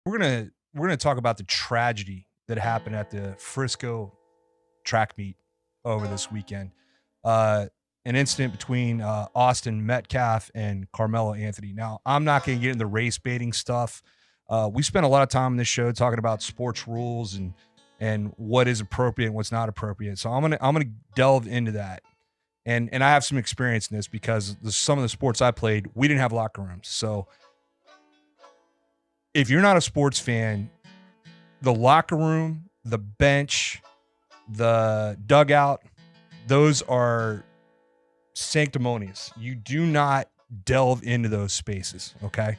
We're gonna talk about the tragedy that happened at the Frisco track meet over this weekend. Uh, an incident between Austin Metcalf and Carmelo Anthony. Now, I'm not going to get into race baiting stuff. We spent a lot of time in this show talking about sports rules and what is appropriate and what's not appropriate. So I'm gonna delve into that. And I have some experience in this because some of the sports I played, we didn't have locker rooms. So if you're not a sports fan, the locker room, the bench, the dugout, those are sanctimonious. You do not delve into those spaces, okay?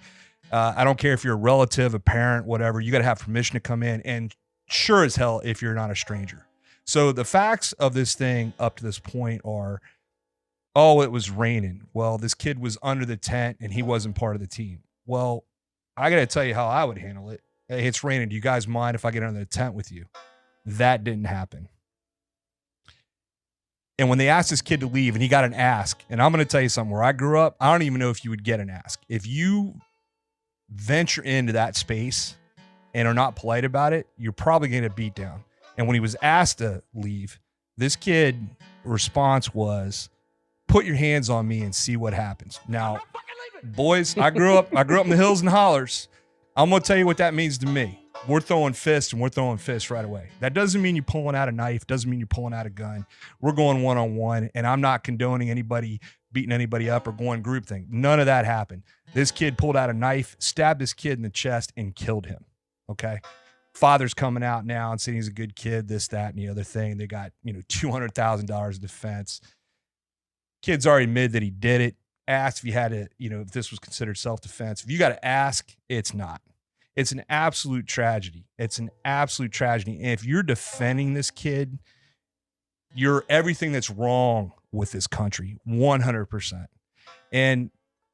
I don't care if you're a relative, a parent, whatever. You got to have permission to come in, and sure as hell if you're not a stranger. So the facts of this thing up to this point are, oh, it was raining. Well, this kid was under the tent and he wasn't part of the team. Well, I got to tell you how I would handle it. Hey, it's raining. Do you guys mind if I get under the tent with you? That didn't happen. And when they asked this kid to leave and he got an ask, and I'm going to tell you something, where I grew up, I don't even know if you would get an ask. If you venture into that space and are not polite about it, you're probably going to beat down. And when he was asked to leave, this kid response was, put your hands on me and see what happens. Now, boys, I grew up in the hills and hollers. I'm going to tell you what that means to me. We're throwing fists, and we're throwing fists right away. That doesn't mean you're pulling out a knife. Doesn't mean you're pulling out a gun. We're going one-on-one, and I'm not condoning anybody beating anybody up or going group thing. None of that happened. This kid pulled out a knife, stabbed this kid in the chest, and killed him, okay? Father's coming out now and saying he's a good kid, this, that, and the other thing. They got, $200,000 of defense. Kid's already admitted that he did it. Asked if he had to, if this was considered self-defense. If you got to ask, it's not. It's an absolute tragedy. It's an absolute tragedy. And if you're defending this kid, you're everything that's wrong with this country, 100%. And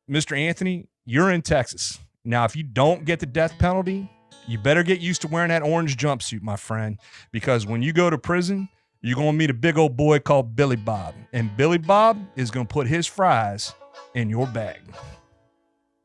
Mr. Anthony, you're in Texas. Now, if you don't get the death penalty, you better get used to wearing that orange jumpsuit, my friend, because when you go to prison, you're going to meet a big old boy called Billy Bob. And Billy Bob is going to put his fries in your bag.